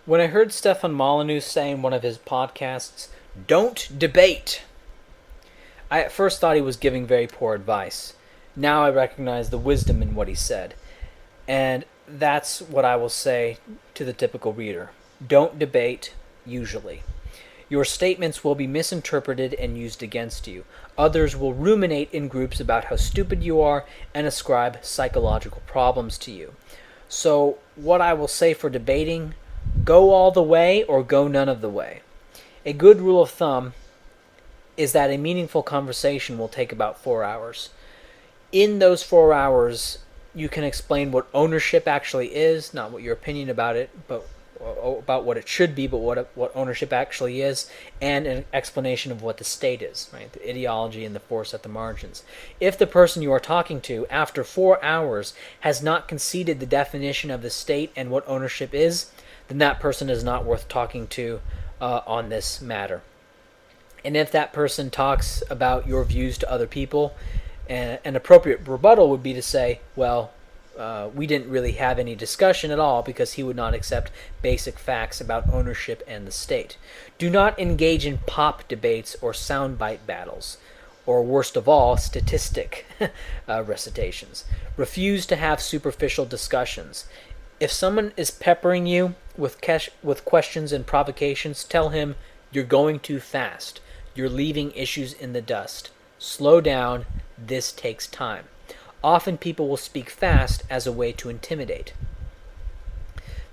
When I heard Stefan Molyneux say in one of his podcasts, "Don't debate," I at first thought he was giving very poor advice. Now I recognize the wisdom in what he said. And that's what I will say to the typical reader. Don't debate, usually. Your statements will be misinterpreted and used against you. Others will ruminate in groups about how stupid you are and ascribe psychological problems to you. So what I will say for debating, go all the way or go none of the way. A good rule of thumb is that a meaningful conversation will take about 4 hours. In those 4 hours, you can explain what ownership actually is, not what your opinion about it, but about what it should be, but what ownership actually is, and an explanation of what the state is, right? The ideology and the force at the margins. If the person you are talking to, after 4 hours, has not conceded the definition of the state and what ownership is, then that person is not worth talking to on this matter. And if that person talks about your views to other people, an appropriate rebuttal would be to say, well, we didn't really have any discussion at all because he would not accept basic facts about ownership and the state. Do not engage in pop debates or soundbite battles, or worst of all, statistic recitations. Refuse to have superficial discussions. If someone is peppering you with questions and provocations, tell him you're going too fast. You're leaving issues in the dust. Slow down. This takes time. Often people will speak fast as a way to intimidate.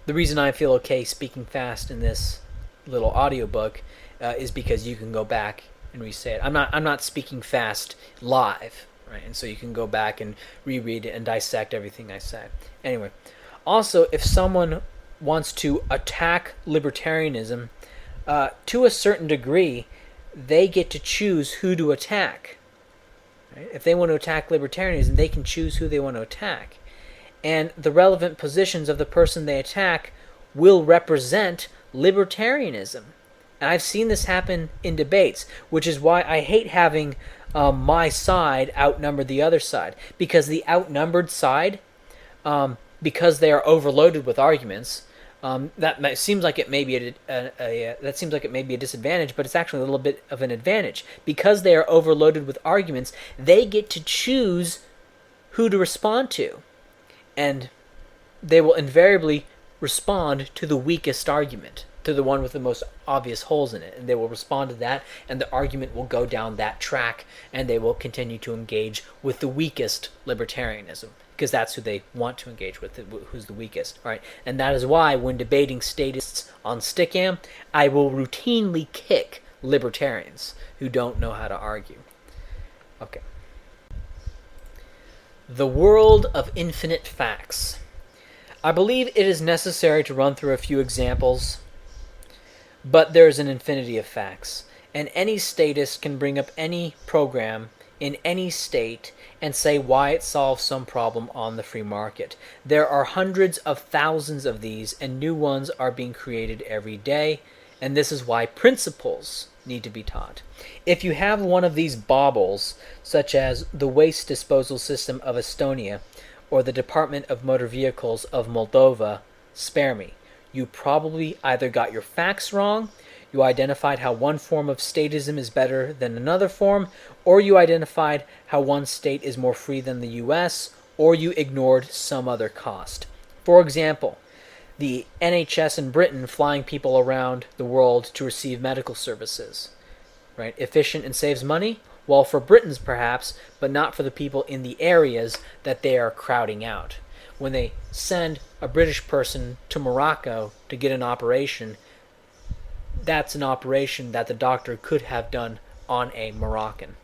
The reason I feel okay speaking fast in this little audiobook is because you can go back and re-say it. I'm not speaking fast live, right? And so you can go back and reread it and dissect everything I say. Anyway, also if someone wants to attack libertarianism, to a certain degree, they get to choose who to attack. If they want to attack libertarianism, they can choose who they want to attack. And the relevant positions of the person they attack will represent libertarianism. And I've seen this happen in debates, which is why I hate having my side outnumber the other side. Because the outnumbered side, because they are overloaded with arguments, that seems like it may be a disadvantage, but it's actually a little bit of an advantage. Because they are overloaded with arguments, they get to choose who to respond to. And they will invariably respond to the weakest argument, to the one with the most obvious holes in it. And they will respond to that, and the argument will go down that track, and they will continue to engage with the weakest libertarianism. Because that's who they want to engage with, who's the weakest. All right? And that is why when debating statists on Stickam, I will routinely kick libertarians who don't know how to argue. Okay. The world of infinite facts. I believe it is necessary to run through a few examples, but there is an infinity of facts. And any statist can bring up any program in any state and say why it solves some problem on the free market. There are hundreds of thousands of these, and new ones are being created every day, and this is why principles need to be taught. If you have one of these baubles, such as the waste disposal system of Estonia or the Department of Motor Vehicles of Moldova, spare me. You probably either got your facts wrong, you identified how one form of statism is better than another form, or you identified how one state is more free than the US, or you ignored some other cost. For example, the NHS in Britain flying people around the world to receive medical services. Right? Efficient and saves money? Well, for Britons perhaps, but not for the people in the areas that they are crowding out. When they send a British person to Morocco to get an operation, that's an operation that the doctor could have done on a Moroccan.